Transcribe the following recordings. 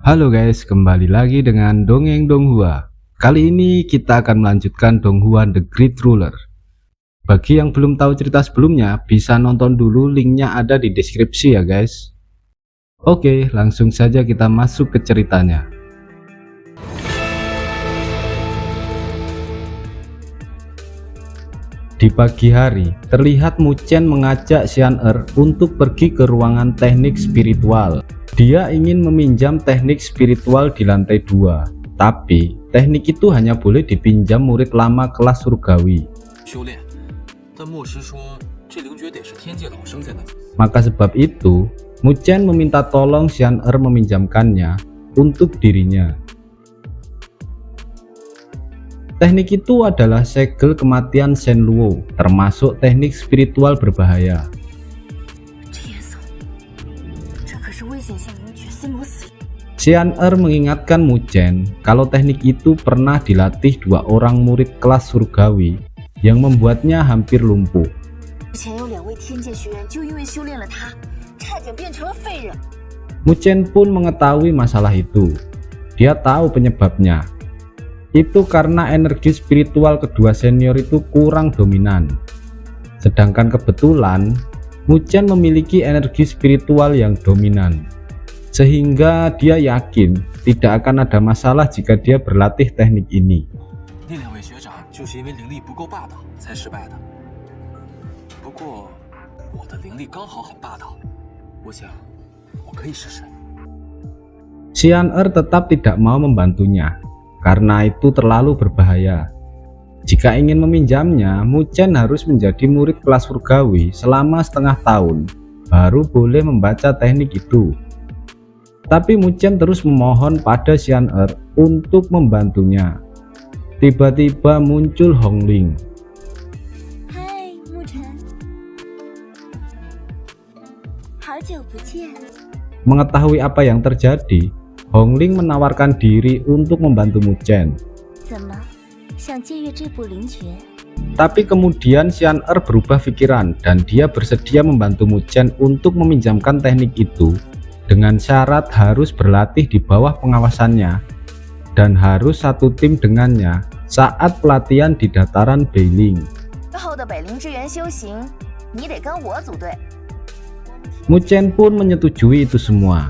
Halo guys, kembali lagi dengan Dongeng Donghua. Kali ini kita akan melanjutkan Donghua The Great Ruler. Bagi yang belum tahu cerita sebelumnya, bisa nonton dulu, linknya ada di deskripsi ya guys. Oke, langsung saja kita masuk ke ceritanya. Di pagi hari, terlihat Mu Chen mengajak Xian Er untuk pergi ke ruangan teknik spiritual. Dia ingin meminjam teknik spiritual di lantai 2, tapi teknik itu hanya boleh dipinjam murid lama kelas surgawi. Maka sebab itu, Mu Chen meminta tolong Xian Er meminjamkannya untuk dirinya. Teknik itu adalah segel kematian Shen Luo, termasuk teknik spiritual berbahaya. Xian Er mengingatkan Mu Chen kalau teknik itu pernah dilatih 2 orang murid kelas surgawi yang membuatnya hampir lumpuh. Mu Chen pun mengetahui masalah itu. Dia tahu penyebabnya. Itu karena energi spiritual kedua senior itu kurang dominan. Sedangkan kebetulan Mu Chen memiliki energi spiritual yang dominan, sehingga dia yakin tidak akan ada masalah jika dia berlatih teknik ini. Xian Er tetap tidak mau membantunya karena itu terlalu berbahaya. Jika ingin meminjamnya, Mu Chen harus menjadi murid kelas surgawi selama setengah tahun, baru boleh membaca teknik itu. Tapi Mu Chen terus memohon pada Xian Er untuk membantunya. Tiba-tiba muncul Hong Ling. Hai, Mu Chen. Mengetahui apa yang terjadi, Hong Ling menawarkan diri untuk membantu Mu Chen. Tapi kemudian Xian Er berubah pikiran dan dia bersedia membantu Mu Chen untuk meminjamkan teknik itu dengan syarat harus berlatih di bawah pengawasannya dan harus satu tim dengannya saat pelatihan di dataran Beiling. Mu Chen pun menyetujui itu semua.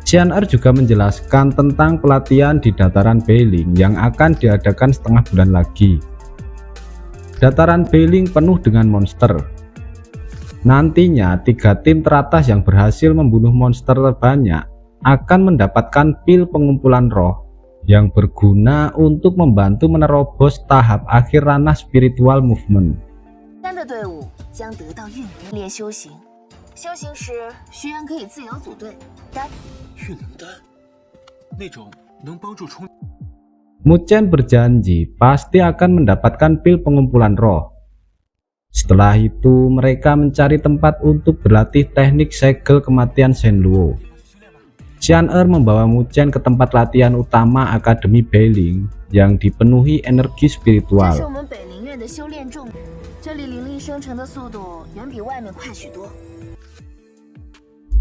Xian Er juga menjelaskan tentang pelatihan di dataran Beiling yang akan diadakan setengah bulan lagi. Dataran Beiling penuh dengan monster. Nantinya 3 tim teratas yang berhasil membunuh monster terbanyak akan mendapatkan pil pengumpulan roh yang berguna untuk membantu menerobos tahap akhir ranah spiritual movement. Mu Chen berjanji pasti akan mendapatkan pil pengumpulan roh. Setelah itu mereka mencari tempat untuk berlatih teknik segel kematian Shen Luo. Xian Er membawa Mu Chen ke tempat latihan utama Akademi Beiling yang dipenuhi energi spiritual.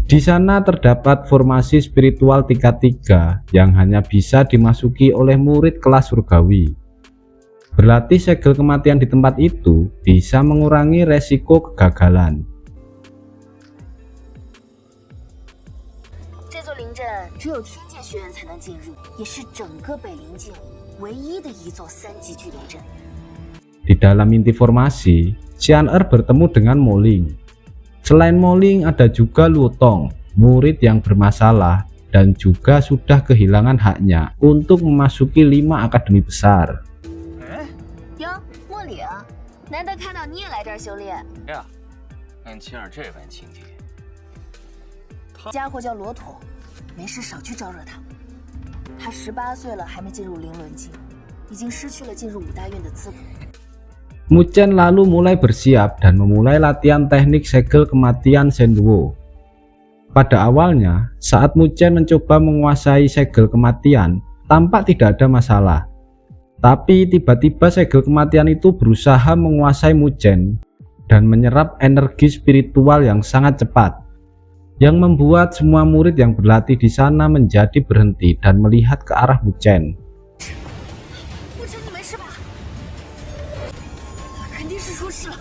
Di sana terdapat formasi spiritual tingkat 3 yang hanya bisa dimasuki oleh murid kelas surgawi. Berlatih segel kematian di tempat itu bisa mengurangi resiko kegagalan. Di dalam inti formasi, Xian Er bertemu dengan Mo Ling. Selain Mo Ling ada juga Lu Tong, murid yang bermasalah dan juga sudah kehilangan haknya untuk memasuki 5 akademi besar. Mu Chen lalu mulai bersiap dan memulai latihan teknik segel kematian Shen Luo. Pada awalnya, saat Mu Chen mencoba menguasai segel kematian, tampak tidak ada masalah. Tapi tiba-tiba segel kematian itu berusaha menguasai Mu Chen dan menyerap energi spiritual yang sangat cepat. yang membuat semua murid yang berlatih di sana menjadi berhenti dan melihat ke arah Mu Chen. 沐晨，你没事吧？肯定是出事了。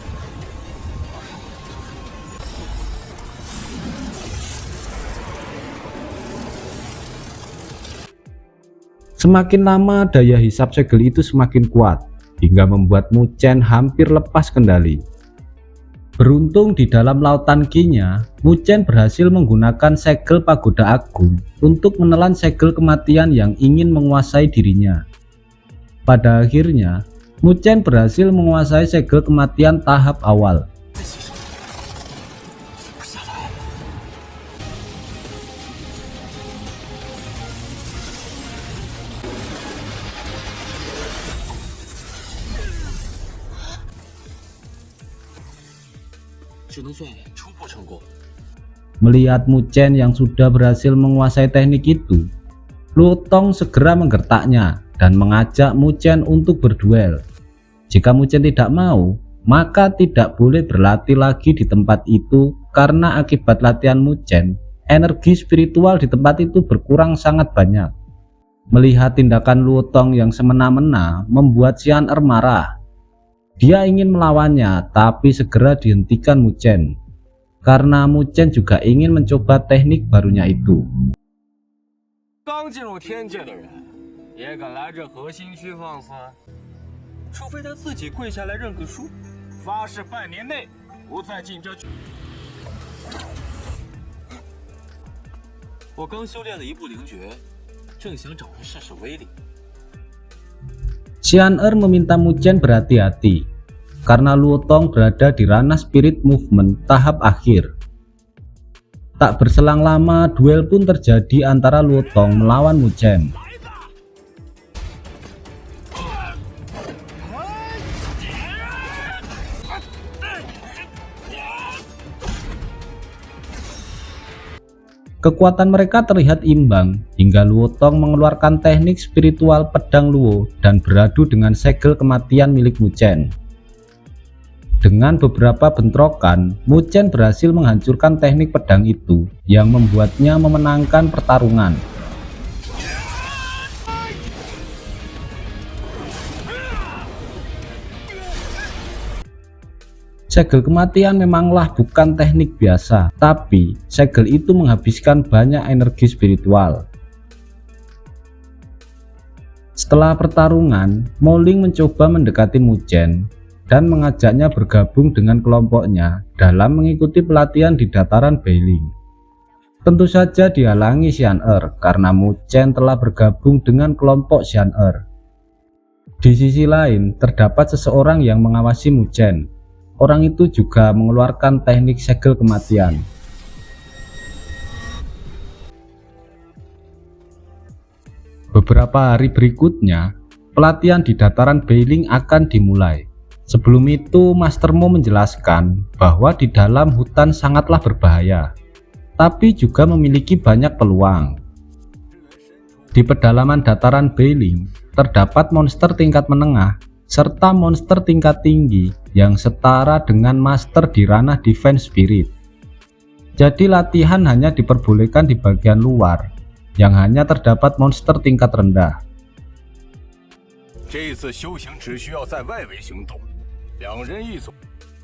Semakin lama daya hisap segel itu semakin kuat, hingga membuat Mu Chen hampir lepas kendali. Beruntung di dalam lautan Qi-nya, Mu Chen berhasil menggunakan segel pagoda agung untuk menelan segel kematian yang ingin menguasai dirinya. Pada akhirnya, Mu Chen berhasil menguasai segel kematian tahap awal. Melihat Mu Chen yang sudah berhasil menguasai teknik itu, Luo Tong segera menggertaknya dan mengajak Mu Chen untuk berduel. Jika Mu Chen tidak mau, maka tidak boleh berlatih lagi di tempat itu karena akibat latihan Mu Chen, energi spiritual di tempat itu berkurang sangat banyak. Melihat tindakan Luo Tong yang semena-mena membuat Xian Er marah. Dia ingin melawannya, tapi segera dihentikan Mu Chen. Karena Mu Chen juga ingin mencoba teknik barunya itu. 刚进入天界的人，也敢来这核心区放肆？除非他自己跪下来认个输，发誓半年内不再进这区。我刚修炼了一步灵诀，正想找人试试威力。 Xian Er meminta Mu Chen berhati-hati karena Luo Tong berada di ranah spirit movement tahap akhir. Tak berselang lama, duel pun terjadi antara Luo Tong melawan Mu Chen. Kekuatan mereka terlihat imbang hingga Luo Tong mengeluarkan teknik spiritual pedang Luo dan beradu dengan segel kematian milik Mu Chen. Dengan beberapa bentrokan, Mu Chen berhasil menghancurkan teknik pedang itu yang membuatnya memenangkan pertarungan. Segel kematian memanglah bukan teknik biasa, tapi segel itu menghabiskan banyak energi spiritual. Setelah pertarungan, Mo Ling mencoba mendekati Mu Chen dan mengajaknya bergabung dengan kelompoknya dalam mengikuti pelatihan di dataran Beiling. Tentu saja dihalangi Xian Er karena Mu Chen telah bergabung dengan kelompok Xian Er. Di sisi lain, terdapat seseorang yang mengawasi Mu Chen. Orang itu juga mengeluarkan teknik segel kematian. Beberapa hari berikutnya, pelatihan di dataran Beiling akan dimulai. Sebelum itu, Master Mo menjelaskan bahwa di dalam hutan sangatlah berbahaya, tapi juga memiliki banyak peluang. Di pedalaman dataran Beiling, terdapat monster tingkat menengah serta monster tingkat tinggi yang setara dengan master di ranah defense spirit. Jadi latihan hanya diperbolehkan di bagian luar, yang hanya terdapat monster tingkat rendah.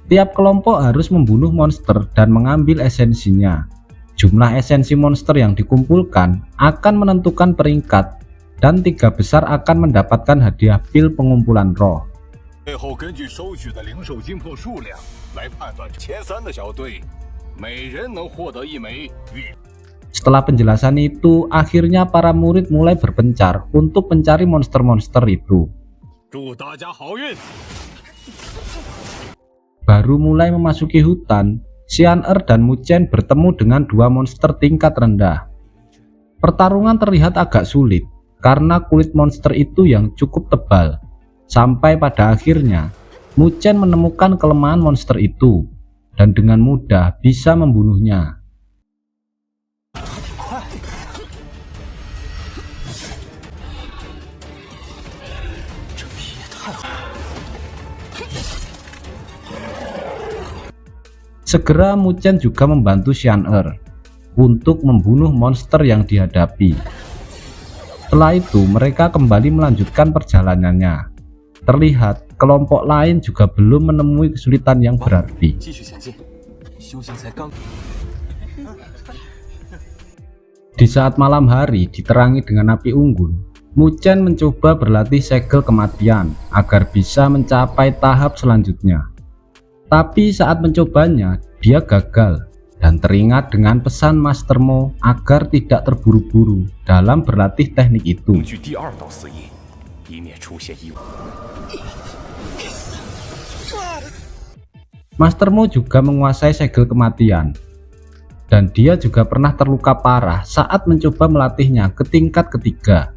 Tiap kelompok harus membunuh monster dan mengambil esensinya. Jumlah esensi monster yang dikumpulkan akan menentukan peringkat, dan 3 besar akan mendapatkan hadiah pil pengumpulan roh. Setelah penjelasan itu, akhirnya para murid mulai berpencar untuk mencari monster-monster itu. Baru mulai memasuki hutan, Xian Er dan Mu Chen bertemu dengan 2 monster tingkat rendah. Pertarungan terlihat agak sulit karena kulit monster itu yang cukup tebal. Sampai pada akhirnya, Mu Chen menemukan kelemahan monster itu dan dengan mudah bisa membunuhnya. Segera Mu Chen juga membantu Xian Er. untuk membunuh monster yang dihadapi. Setelah itu mereka kembali melanjutkan perjalanannya. Terlihat kelompok lain juga belum menemui kesulitan yang berarti. Di saat malam hari diterangi dengan api unggun, Mu Chen mencoba berlatih segel kematian agar bisa mencapai tahap selanjutnya. Tapi saat mencobanya, dia gagal dan teringat dengan pesan Master Mo agar tidak terburu-buru dalam berlatih teknik itu. Master Mo juga menguasai segel kematian, dan dia juga pernah terluka parah saat mencoba melatihnya ke tingkat ketiga.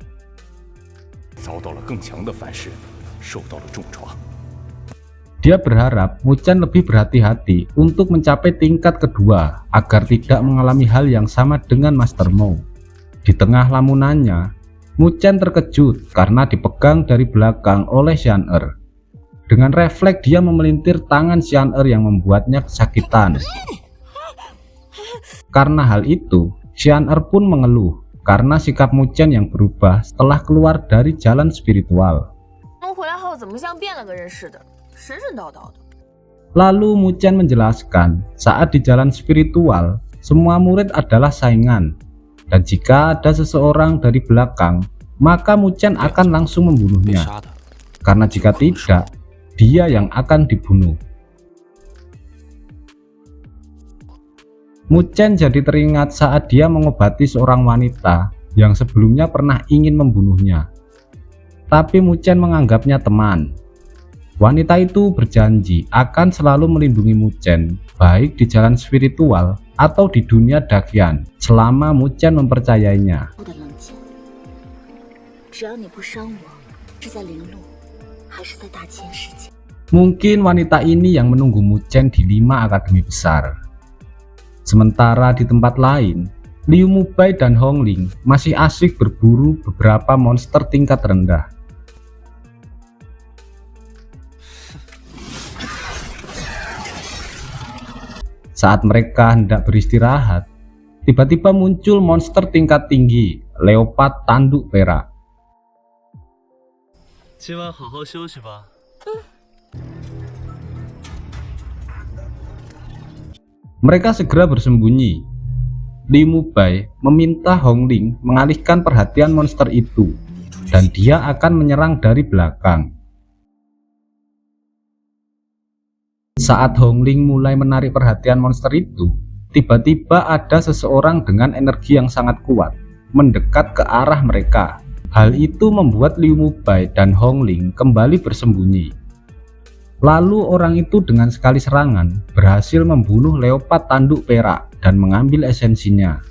Dia berharap Mu Chen lebih berhati-hati untuk mencapai tingkat kedua agar tidak mengalami hal yang sama dengan Master Mo. Di tengah lamunannya, Mu Chen terkejut karena dipegang dari belakang oleh Xian-Er. Dengan refleks dia memelintir tangan Xian-Er yang membuatnya kesakitan. Karena hal itu, Xian-Er pun mengeluh karena sikap Mu Chen yang berubah setelah keluar dari jalan spiritual. Lalu Mu Chen menjelaskan, saat di jalan spiritual, semua murid adalah saingan, dan jika ada seseorang dari belakang, maka Mu Chen akan langsung membunuhnya. Karena jika tidak, dia yang akan dibunuh. Mu Chen jadi teringat saat dia mengobati seorang wanita yang sebelumnya pernah ingin membunuhnya. Tapi Mu Chen menganggapnya teman. Wanita itu berjanji akan selalu melindungi Mu Chen, baik di jalan spiritual atau di dunia dakian, selama Mu Chen mempercayainya. Mungkin wanita ini yang menunggu Mu Chen di 5 akademi besar. Sementara di tempat lain, Liu Mubai dan Hong Ling masih asik berburu beberapa monster tingkat rendah. Saat mereka hendak beristirahat, tiba-tiba muncul monster tingkat tinggi, leopard tanduk perak. Mereka segera bersembunyi. Liu Mubai meminta Hong Ling mengalihkan perhatian monster itu, dan dia akan menyerang dari belakang. Saat Hong Ling mulai menarik perhatian monster itu, tiba-tiba ada seseorang dengan energi yang sangat kuat mendekat ke arah mereka. Hal itu membuat Liu Mubai dan Hong Ling kembali bersembunyi. Lalu orang itu dengan sekali serangan berhasil membunuh leopard tanduk perak dan mengambil esensinya.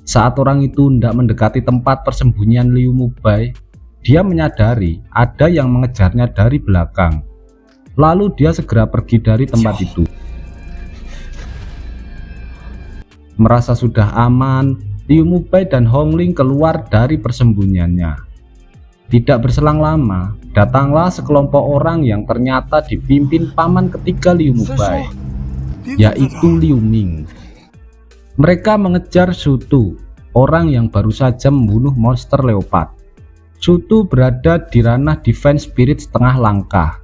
Saat orang itu hendak mendekati tempat persembunyian Liu Mubai, dia menyadari ada yang mengejarnya dari belakang. Lalu dia segera pergi dari tempat itu. Merasa sudah aman, Liu Mubai dan Hong Ling keluar dari persembunyiannya. Tidak berselang lama, datanglah sekelompok orang yang ternyata dipimpin paman ketiga Liu Mubai, yaitu Liu Ming. Mereka mengejar Su Tu, orang yang baru saja membunuh monster leopard. Su Tu berada di ranah defense spirit setengah langkah.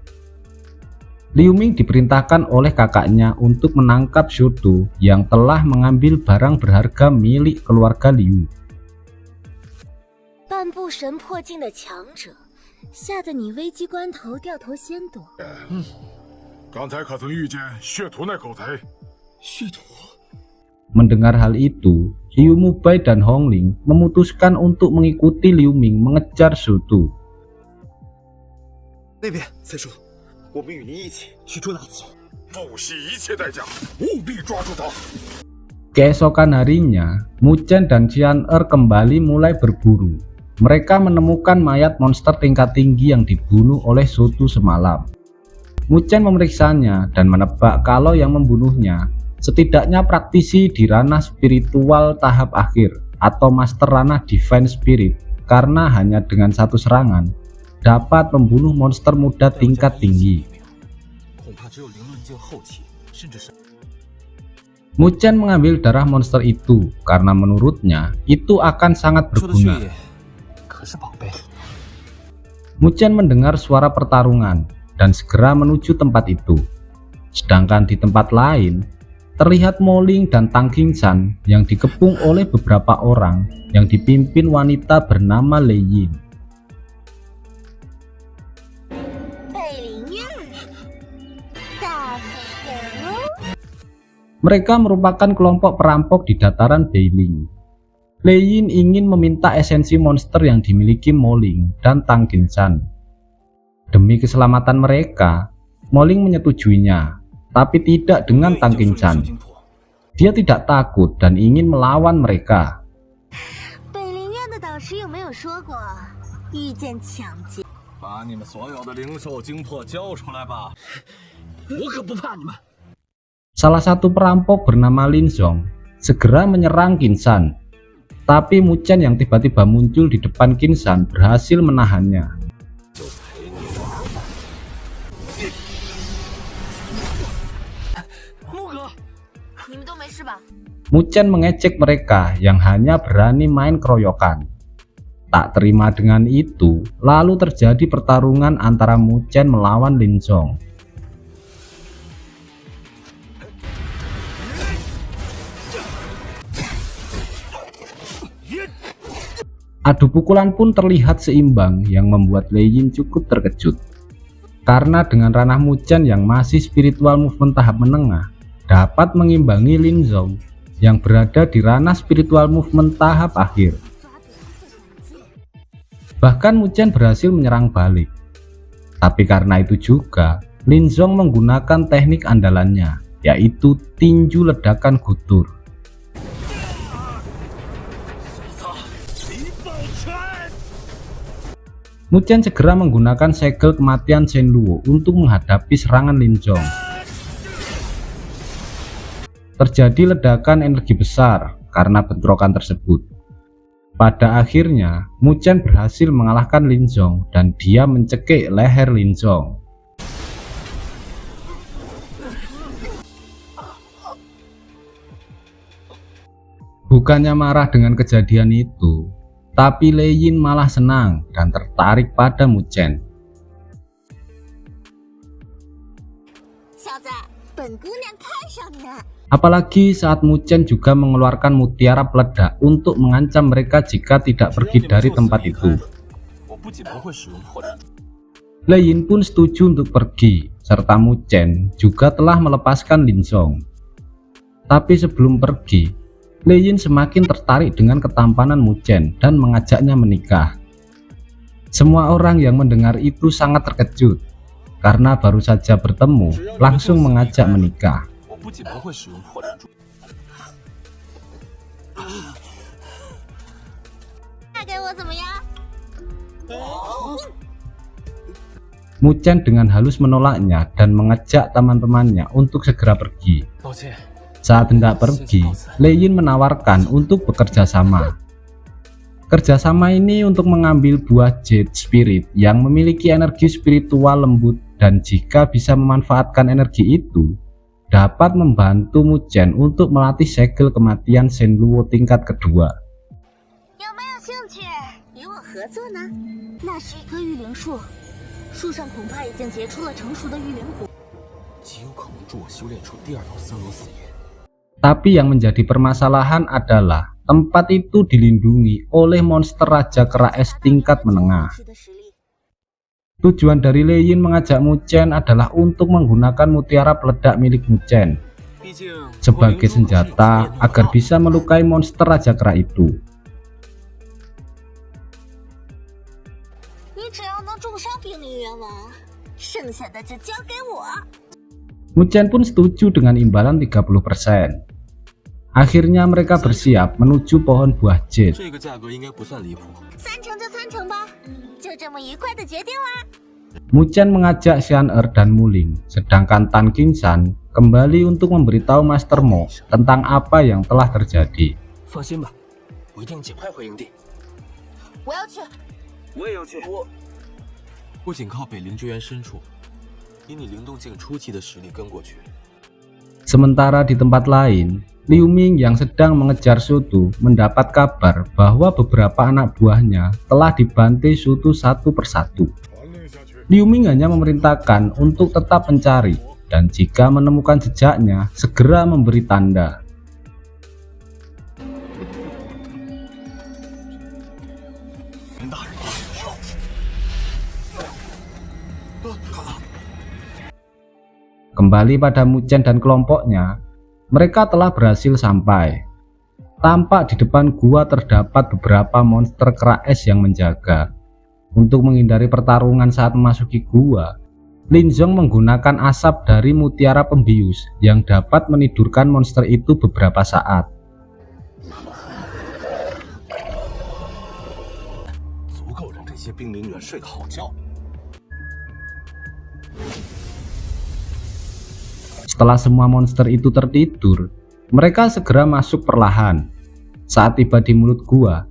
Liu Ming diperintahkan oleh kakaknya untuk menangkap Su Tu yang telah mengambil barang berharga milik keluarga Liu. Mendengar hal itu, Liu Mubai dan Hong Ling memutuskan untuk mengikuti Liu Ming mengejar Su Tu. Keesokan harinya, Mu Chen dan Xian-Er kembali mulai berburu. Mereka menemukan mayat monster tingkat tinggi yang dibunuh oleh Su Tu semalam. Mu Chen memeriksanya dan menebak kalau yang membunuhnya setidaknya praktisi di ranah spiritual tahap akhir atau Master Ranah Divine Spirit karena hanya dengan satu serangan dapat membunuh monster muda tingkat tinggi. Mu Chen mengambil darah monster itu karena menurutnya itu akan sangat berguna. Mu Chen mendengar suara pertarungan dan segera menuju tempat itu. Sedangkan di tempat lain terlihat Mo Ling dan Tang Qingxan yang dikepung oleh beberapa orang yang dipimpin wanita bernama Lei Yin. Mereka merupakan kelompok perampok di dataran Beiling. Lei Yin ingin meminta esensi monster yang dimiliki Mo Ling dan Tang Qingxan. Demi keselamatan mereka, Mo Ling menyetujuinya, tapi tidak dengan Tang Qingxan. Dia tidak takut dan ingin melawan mereka. Salah satu perampok bernama Lin Zong segera menyerang Qingxan, tapi Mu Chen yang tiba-tiba muncul di depan Qingxan berhasil menahannya. Mu Chen mengejek mereka yang hanya berani main keroyokan. Tak terima dengan itu, lalu terjadi pertarungan antara Mu Chen melawan Lin Zong. Adu pukulan pun terlihat seimbang yang membuat Lei Yin cukup terkejut. Karena dengan ranah Mu Chen yang masih spiritual movement tahap menengah dapat mengimbangi Lin Zong yang berada di ranah spiritual movement tahap akhir. Bahkan Mu Chen berhasil menyerang balik. Tapi karena itu juga, Lin Zong menggunakan teknik andalannya, yaitu tinju ledakan gutur. Mu Chen segera menggunakan segel kematian Shen Luo untuk menghadapi serangan Lin Zong. Terjadi ledakan energi besar karena bentrokan tersebut. Pada akhirnya, Mu Chen berhasil mengalahkan Lin Zong dan dia mencekik leher Lin Zong. Bukannya marah dengan kejadian itu, tapi Lei Yin malah senang dan tertarik pada Mu Chen. Apalagi saat Mu Chen juga mengeluarkan mutiara peledak untuk mengancam mereka jika tidak pergi dari tempat itu. Lei Yin pun setuju untuk pergi, serta Mu Chen juga telah melepaskan Lin Zong. Tapi sebelum pergi, Lei Yin semakin tertarik dengan ketampanan Mu Chen dan mengajaknya menikah. Semua orang yang mendengar itu sangat terkejut, karena baru saja bertemu langsung mengajak menikah. Mu Chen dengan halus menolaknya dan mengajak teman-temannya untuk segera pergi. Saat hendak pergi, Lei Yin menawarkan untuk bekerja sama. Kerjasama ini untuk mengambil buah Jade Spirit yang memiliki energi spiritual lembut, dan jika bisa memanfaatkan energi itu, dapat membantu Mu Chen untuk melatih segel kematian Shen Luo tingkat kedua. Tapi yang menjadi permasalahan adalah tempat itu dilindungi oleh monster Raja Kera Es tingkat menengah. Tujuan dari Lei Yin mengajak Mu Chen adalah untuk menggunakan mutiara peledak milik Mu Chen sebagai senjata agar bisa melukai monster Raja Kera itu. Mu Chen pun setuju dengan imbalan 30%. Akhirnya mereka bersiap menuju pohon buah Jade. Mu Chen mengajak Xian'er dan Mu Ling, sedangkan Tang Qingxan kembali untuk memberitahu Master Mo tentang apa yang telah terjadi. 我一定尽快回营地。我要去。我也要去。不仅靠北陵支援深处，以你灵动境初期的实力跟过去。 Sementara di tempat lain, Liu Ming yang sedang mengejar Shu Tu mendapat kabar bahwa beberapa anak buahnya telah dibantai Shu Tu satu persatu. Liu Ming hanya memerintahkan untuk tetap mencari dan jika menemukan jejaknya, segera memberi tanda. Kembali pada Mu Chen dan kelompoknya, mereka telah berhasil sampai. Tampak di depan gua terdapat beberapa monster kera es yang menjaga. Untuk menghindari pertarungan saat memasuki gua, Lin Zong menggunakan asap dari mutiara pembius yang dapat menidurkan monster itu beberapa saat. Setelah semua monster itu tertidur, mereka segera masuk perlahan. Saat tiba di mulut gua,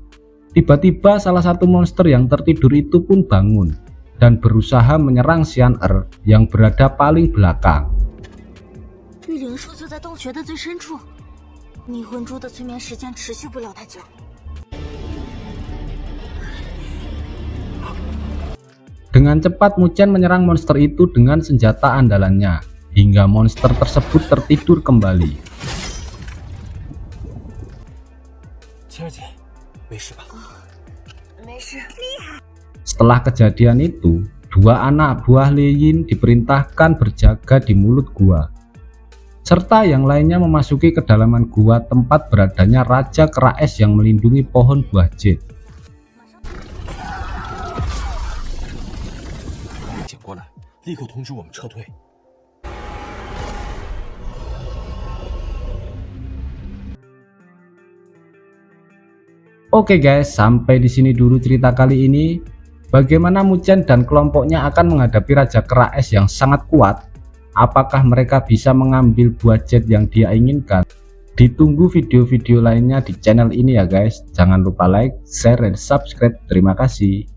tiba-tiba salah satu monster yang tertidur itu pun bangun dan berusaha menyerang Xian Er yang berada paling belakang. 玉灵树就在洞穴的最深处，迷魂珠的催眠时间持续不了太久。 Dengan cepat Mu Chen menyerang monster itu dengan senjata andalannya, hingga monster tersebut tertidur kembali. Setelah kejadian itu, dua anak buah Lei Yin diperintahkan berjaga di mulut gua, serta yang lainnya memasuki kedalaman gua tempat beradanya Raja Kera Es yang melindungi pohon buah jade. Oke guys, sampai di sini dulu cerita kali ini. Bagaimana Mu Chen dan kelompoknya akan menghadapi Raja Kera Es yang sangat kuat? Apakah mereka bisa mengambil buah jade yang dia inginkan? Ditunggu video-video lainnya di channel ini ya guys. Jangan lupa like, share, dan subscribe. Terima kasih.